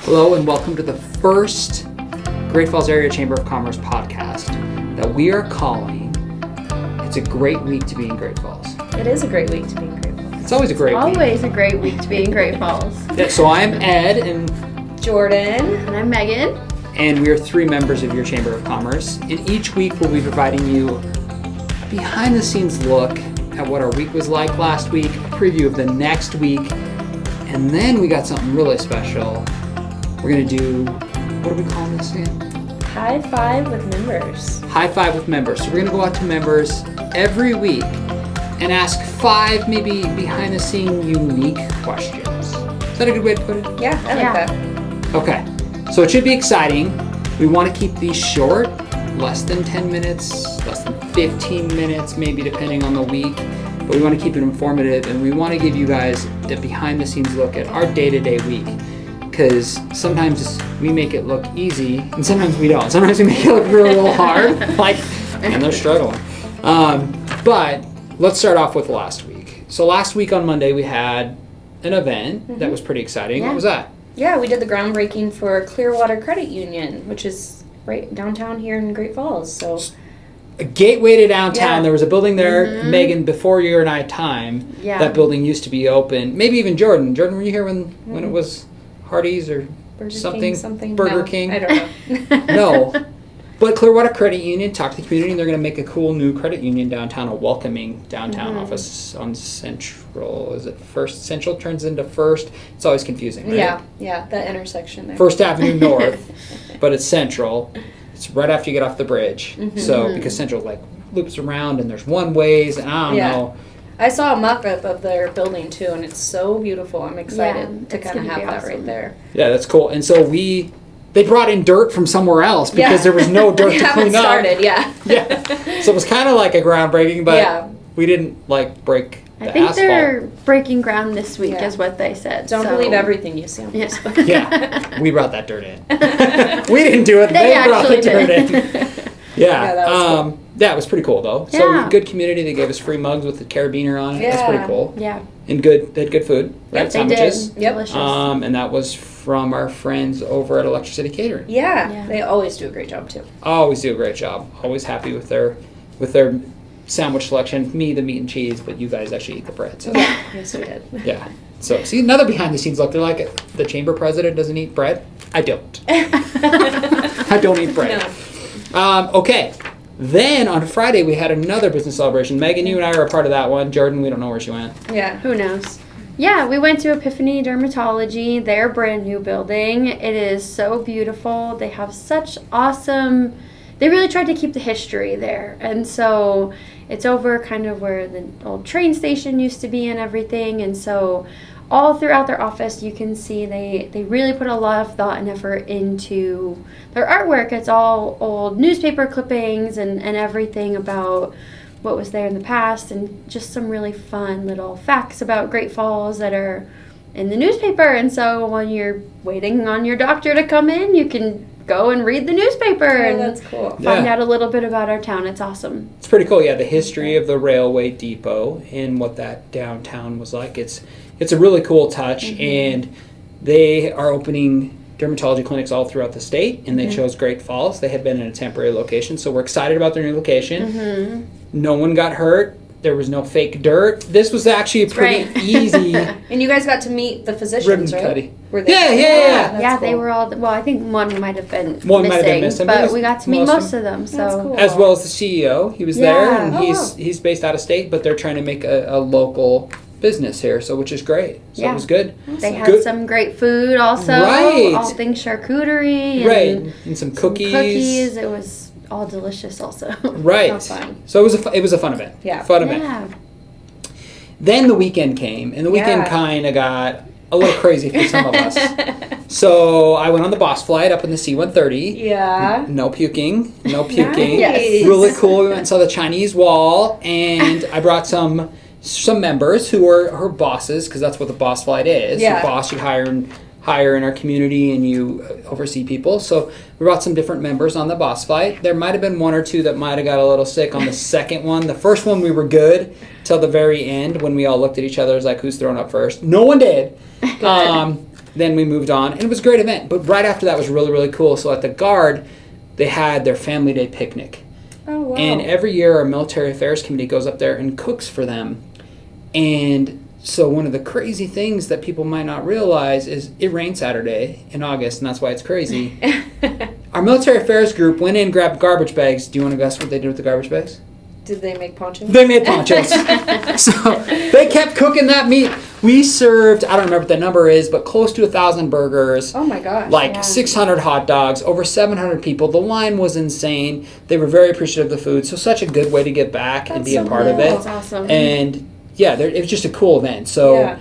Hello and welcome to the first Great Falls Area Chamber of Commerce podcast that we are calling It's a Great Week to be in Great Falls. It is a great week to be in Great Falls. It's always a great week. Always a great week to be in Great Falls. Yeah, so I'm Ed and Jordan. And I'm Megan. And we are three members of your Chamber of Commerce. And each week we'll be providing you a behind the scenes look at what our week was like last week, a preview of the next week, and then we got something really special. We're going to do, what are we calling this again? High five with members. High five with members. So we're going to go out to members every week and ask 5 maybe behind the scene unique questions. Is that a good way to put it? Yeah, I like that. Okay. So it should be exciting. We want to keep these short, less than 10 minutes, less than 15 minutes, maybe depending on the week. But we want to keep it informative, and we want to give you guys the behind the scenes look at our day-to-day week. Because sometimes we make it look easy, and sometimes we don't. Sometimes we make it look real hard, and they're struggling. But let's start off with last week. So last week on Monday, we had an event that was pretty exciting. Yeah. What was that? Yeah, we did the groundbreaking for Clearwater Credit Union, which is right downtown here in Great Falls. So A gateway to downtown. Yeah. There was a building there, Megan, before you and I had time. Yeah. That building used to be open. Maybe even Jordan. Jordan, were you here when it was Hardee's or something. Burger No, King? I don't know. No. But Clearwater Credit Union talked to the community, and they're going to make a cool new credit union downtown, a welcoming downtown office on Central. Is it First? Central turns into First. It's always confusing, right? Yeah, that intersection there. First Avenue North, but it's Central. It's right after you get off the bridge. So, because Central loops around, and there's one ways, and I don't know. I saw a mock-up of their building too, and it's so beautiful. I'm excited to it's kind of gonna have be that awesome. right there. Yeah, that's cool. And so they brought in dirt from somewhere else because there was no dirt They to haven't clean up. started, yeah. Yeah. So it was kind of like a groundbreaking, but Yeah. we didn't break the I think asphalt. they're breaking ground this week, Yeah. is what they said. Don't so- believe everything you see on Yeah. Facebook. Yeah, we brought that dirt in. We didn't do it. They brought the actually dirt did. in. Yeah. Yeah, that was cool. Yeah, it was pretty cool though. So Yeah. good community. They gave us free mugs with the carabiner on it. That's Yeah. pretty cool. Yeah. And they had good food. Right? Yep, they Sandwiches. did. Yep. Delicious. And that was from our friends over at Electric City Catering. Yeah, they always do a great job too. Always do a great job. Always happy with their sandwich selection. Me, the meat and cheese, but you guys actually eat the bread. So Yeah, yes we did. yeah. So see, another behind the scenes look. They're like, the chamber president doesn't eat bread. I don't. I don't eat bread. No. Okay. Then on Friday we had another business celebration. Megan, you and I were a part of that one. Jordan, we don't know where she went. Yeah. Who knows? Yeah, we went to Epiphany Dermatology, their brand new building. It is so beautiful. They have such awesome, they really tried to keep the history there. And so it's over kind of where the old train station used to be and everything. And so all throughout their office, you can see they really put a lot of thought and effort into their artwork. It's all old newspaper clippings and everything about what was there in the past, and just some really fun little facts about Great Falls that are in the newspaper. And so when you're waiting on your doctor to come in, you can go and read the newspaper and that's cool. find Yeah. out a little bit about our town. It's awesome. It's pretty cool. Yeah, the history of the railway depot and what that downtown was like. It's a really cool touch, and they are opening dermatology clinics all throughout the state, and they chose Great Falls. They had been in a temporary location, so we're excited about their new location. No one got hurt. There was no fake dirt. This was actually a pretty right. easy And you guys got to meet the physicians, ribbon right? cutting. Were they? Yeah. That's Yeah, they cool. were all, well, I think one might have been One missing, might have been missing, but but we got to meet most of them. So That's cool. As well as the CEO. He was there, Yeah. and Oh, wow. he's based out of state, but they're trying to make a local business here, so which is great. So it Yeah. was good. they had Good. some great food also. Right. All things charcuterie. And Right, and some cookies. Cookies. It was all delicious also. Right. How fun. So it was a fun event. Yeah. Fun event. Yeah. Then the weekend came, and the weekend Yeah. kind of got a little crazy for some of us. So I went on the boss flight up in the C-130. Yeah. No puking. No puking. Nice. Really cool. We went and saw the Chinese Wall, and I brought some members who were her bosses, because that's what the boss flight is. Yeah. Your boss you hire in our community, and you oversee people. So we brought some different members on the boss flight. There might have been one or two that might have got a little sick on the second one. The first one we were good till the very end when we all looked at each other as like, who's throwing up first? No one did. then we moved on, and it was a great event. But right after that was really, really cool. So at the Guard, they had their Family Day picnic. Oh, wow. And every year our military affairs committee goes up there and cooks for them. And so one of the crazy things that people might not realize is it rained Saturday in August, and that's why it's crazy. Our military affairs group went in, grabbed garbage bags. Do you want to guess what they did with the garbage bags? Did they make ponchos? They made ponchos. So they kept cooking that meat. We served, I don't remember what the number is, but close to 1,000 burgers. Oh my gosh. Like Yeah. 600 hot dogs, over 700 people. The line was insane. They were very appreciative of the food. So such a good way to get back and That's be a so part of cool. it. That's awesome. And yeah, it was just a cool event. So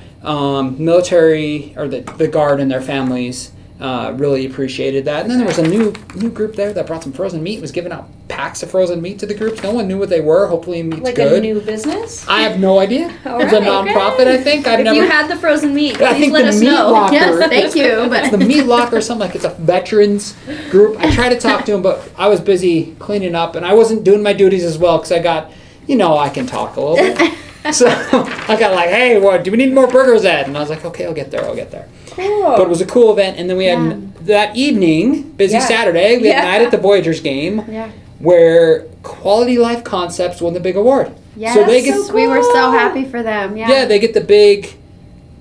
military or the Guard and their families really appreciated that. And then there was a new group there that brought some frozen meat. Was giving out packs of frozen meat to the groups. No one knew what they were. Hopefully, meat's Like good. a new business? I have no idea. All It's a right, nonprofit, I think. I've If never. you had the frozen meat, I please think let the us meat know. locker. Yes, thank you. It's the But meat locker or something, like it's a veterans group. I tried to talk to him, but I was busy cleaning up and I wasn't doing my duties as well because I got, I can talk a little bit. So I got like, hey, what do we need more burgers at? And I was like, okay, I'll get there. Cool. But it was a cool event. And then we had that evening, busy Yeah. Saturday, we had Yeah. night at the Voyagers game yeah. where Quality Life Concepts won the big award. Yes, So they get, so we were so cool. happy for them. Yeah. yeah, they get the big,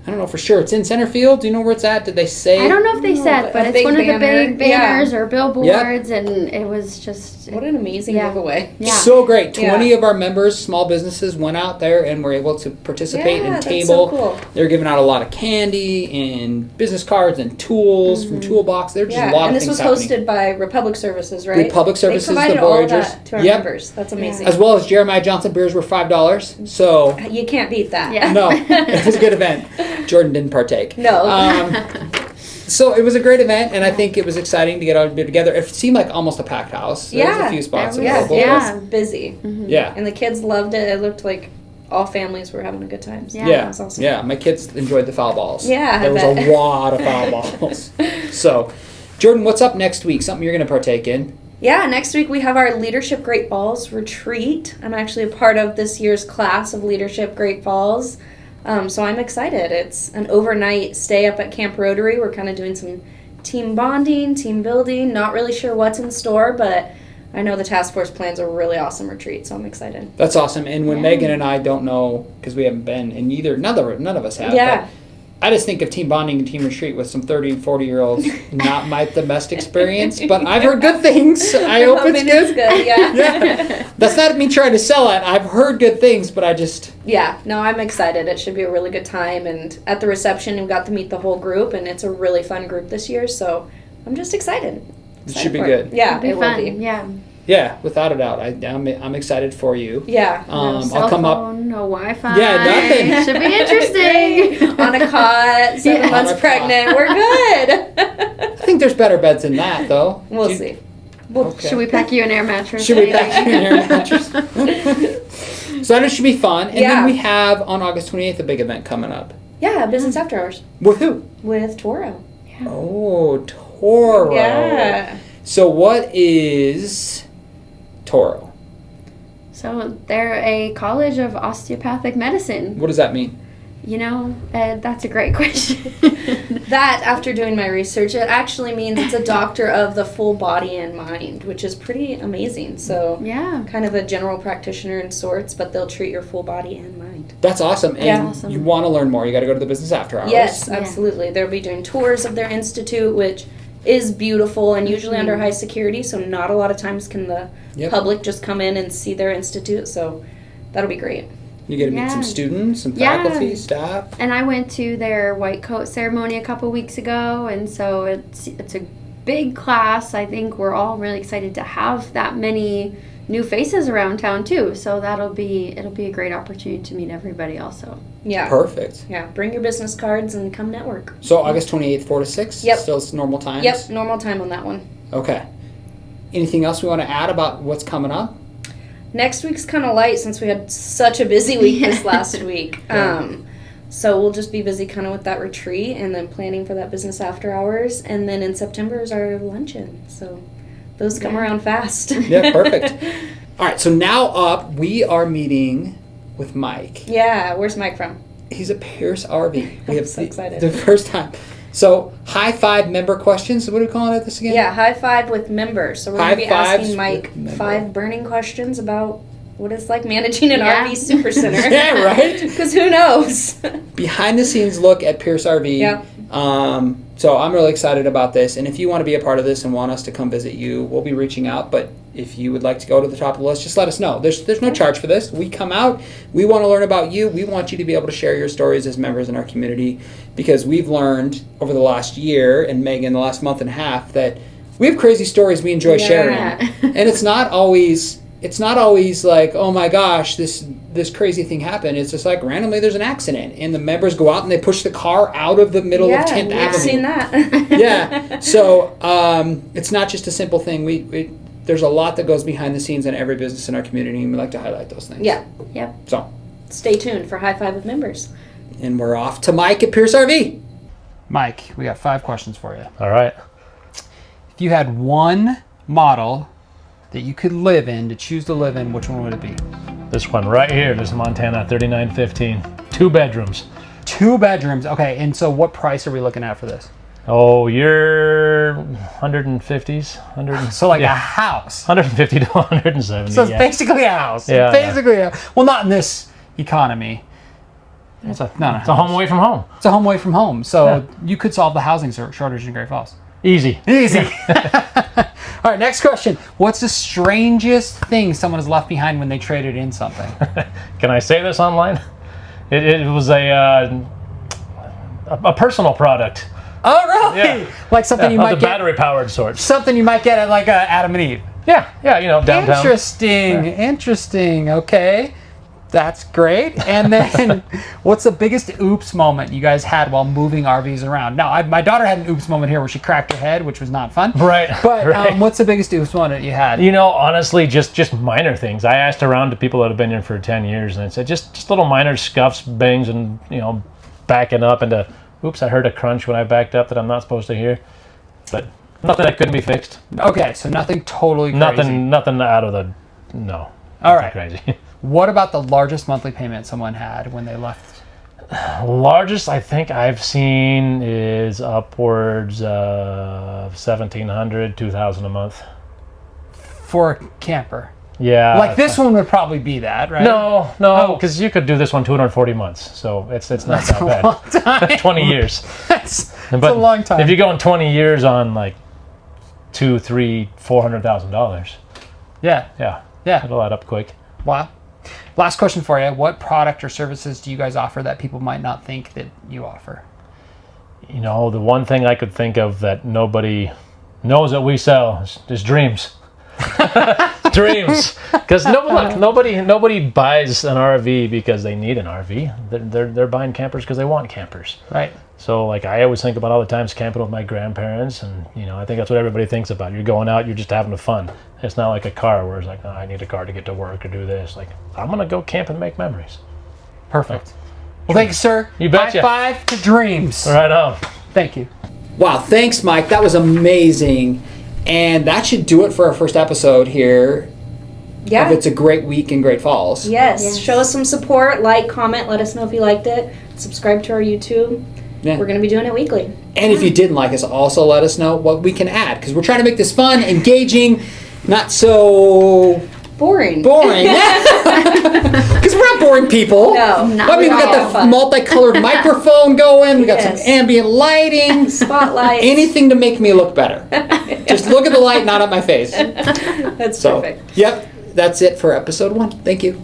I don't know for sure. It's in center field. Do you know where it's at? Did they say? I don't know if they No, said, but but a it's big one of the banner. big banners or billboards, Yep. and it was just What an amazing Yeah. giveaway. yeah. So great. 20 Yeah. of our members, small businesses, went out there and were able to participate Yeah, and that's table. so cool. They were giving out a lot of candy and business cards and tools from Toolbox. There were just a lot Mm-hmm. And of this things was happening. hosted by Republic Services, right? Republic Services, They provided the all of Voyagers. that to our Yep. members. That's amazing. As well as Jeremiah Johnson beers were $5. So, You can't beat that. Yeah. no, it was a good event. Jordan didn't partake. No. So it was a great event, and I think it was exciting to get all together. It seemed like almost a packed house. There was Yeah. a few spots There was- available. It Yeah. was busy. Yeah. And the kids loved it. It looked like all families were having a good time. So Yeah. Yeah, That was awesome. yeah. My kids enjoyed the foul balls. Yeah, I there was bet. a lot of foul balls. So, Jordan, what's up next week? Something you're going to partake in? Yeah, next week we have our Leadership Great Falls retreat. I'm actually a part of this year's class of Leadership Great Falls. So I'm excited. It's an overnight stay up at Camp Rotary. We're kind of doing some team bonding, team building. Not really sure what's in store, but I know the task force plans a really awesome retreat, so I'm excited. That's awesome. And when Yeah. Megan and I don't know, because we haven't been, and none of us have. Yeah. But I just think of team bonding and team retreat with some 30 and 40-year-olds, not the best experience, but I've heard good things. I hope it's Hoping good. yeah. Yeah. That's not me trying to sell it. I've heard good things, but I just, Yeah, no, I'm excited. It should be a really good time. And at the reception, we got to meet the whole group, and it's a really fun group this year. So I'm just excited. it should be for good. It. Yeah, It'll be it fun. will be. Yeah. Yeah, without a doubt. I'm excited for you. Yeah. No cell I'll come up. phone, no Wi-Fi. Yeah, nothing. Should be interesting. On a cot, 7 Yeah. months On a pregnant. We're good. I think there's better beds than that, though. We'll Do you- see. Okay. Should we pack you an air mattress? Should we pack you in your mattress? So that should be fun. And Yeah. then we have on August 28th a big event coming up. Yeah, business after hours With who? with Toro. Oh, Toro. Yeah. So what is Toro? So they're a college of osteopathic medicine. What does that mean? That's a great question. That, after doing my research, it actually means it's a doctor of the full body and mind, which is pretty amazing. So, Yeah. kind of a general practitioner in sorts, but they'll treat your full body and mind. That's awesome. And Yeah. Awesome. you want to learn more, you got to go to the business after hours. Yes, Yeah. absolutely. They'll be doing tours of their institute, which is beautiful and usually under high security, so not a lot of times can the Yep. public just come in and see their institute, so that'll be great. You get to meet some Yeah. students, some Yeah. faculty, staff. And I went to their white coat ceremony a couple weeks ago, and so it's a big class. I think we're all really excited to have that many new faces around town too. So it'll be a great opportunity to meet everybody also. Yeah. Perfect. Yeah, bring your business cards and come network. So August 28th, 4 to 6? Yep. Still it's normal times? Yep, normal time on that one. Okay. Anything else we want to add about what's coming up? Next week's kind of light since we had such a busy week this last week. Yeah. So we'll just be busy kind of with that retreat and then planning for that business after hours. And then in September is our luncheon. So those come Yeah. around fast. Yeah, perfect. All right, so now up, we are meeting with Mike. Yeah, where's Mike from? He's a Pierce RV. We I'm have so excited. the first time. So, high five member questions. What are we calling it this again? Yeah, high five with members. So we're High going to be fives asking Mike with member. 5 burning questions about what it's like managing an Yeah. RV supercenter. Yeah, right? Because who knows? Behind the scenes look at Pierce RV. Yeah. So I'm really excited about this. And if you want to be a part of this and want us to come visit you, we'll be reaching out. But if you would like to go to the top of the list, just let us know. There's no charge for this. We come out. We want to learn about you. We want you to be able to share your stories as members in our community, because we've learned over the last year, and Megan, the last month and a half, that we have crazy stories we enjoy sharing. Yeah. And it's not always like, oh my gosh, this crazy thing happened. It's just like randomly there's an accident and the members go out and they push the car out of the middle of 10th we've Avenue. seen that. Yeah. So it's not just a simple thing. There's a lot that goes behind the scenes in every business in our community, and we like to highlight those things. Yeah. Yep. So, Stay tuned for High Five with members. and we're off to Mike at Pierce RV. Mike, we got 5 questions for you. All right. If you had one model that you could live in, to choose to live in, which one would it be? This one right here, this Montana 3915. 2 bedrooms. 2 bedrooms. Okay, and so what price are we looking at for this? Oh, you're 150s? 100, So like yeah, a house. 150 to 170. So it's yeah. basically a house. Yeah, Well, not in this economy. It's a home away from home. It's a home away from home. So you could solve the housing shortage in Great Falls. Easy. Easy. All right, next question. What's the strangest thing someone has left behind when they traded in something? Can I say this online? It was a personal product. Oh, really? Yeah. Like something you Of might the get. battery powered sort. Something you might get at like Adam and Eve. Yeah, you know, downtown. Interesting. Okay. That's great. And then, what's the biggest oops moment you guys had while moving RVs around? Now, my daughter had an oops moment here where she cracked her head, which was not fun. Right. But right. what's the biggest oops moment you had? You know, honestly, just minor things. I asked around to people that have been here for 10 years, and I said just little minor scuffs, bangs, and backing up into, oops, I heard a crunch when I backed up that I'm not supposed to hear. But nothing that couldn't be fixed. Okay, so nothing totally crazy. Nothing out of the, no. All nothing right. Crazy. What about the largest monthly payment someone had when they left? Largest I think I've seen is upwards of $1,700, $2,000 a month. For a camper. Yeah. Like this one would probably be that, right? No, Oh. because you could do this one 240 months, so it's not That's that a bad. long time. 20 years. That's But a long time. If you're going 20 years on like $200,000, $300,000, $400,000, Yeah. yeah, it'll add up quick. Wow. Last question for you. What product or services do you guys offer that people might not think that you offer? You know, the one thing I could think of that nobody knows that we sell is dreams. Dreams, because nobody buys an RV because they need an RV. They're buying campers because they want campers. Right. So like I always think about all the times camping with my grandparents, and I think that's what everybody thinks about. You're going out, you're just having fun. It's not like a car where it's like, oh, I need a car to get to work or do this. Like I'm gonna go camp and make memories. Perfect. Well, thank you, sir. You betcha. High five to dreams. Right on. Thank you. Wow, thanks, Mike. That was amazing. And that should do it for our first episode here. Yeah. If it's a great week in Great Falls. Yes. Show us some support. Like, comment. Let us know if you liked it. Subscribe to our YouTube. Yeah. We're going to be doing it weekly. And if you didn't like us, also let us know what we can add, because we're trying to make this fun, engaging, not so Boring. boring. Because we're not boring people. No, not I mean, we at got all. the Fun. multicolored microphone going. We got Yes. some ambient lighting. Spotlight. Anything to make me look better. Just look at the light, not at my face. That's So, perfect. yep, that's it for episode 1. Thank you.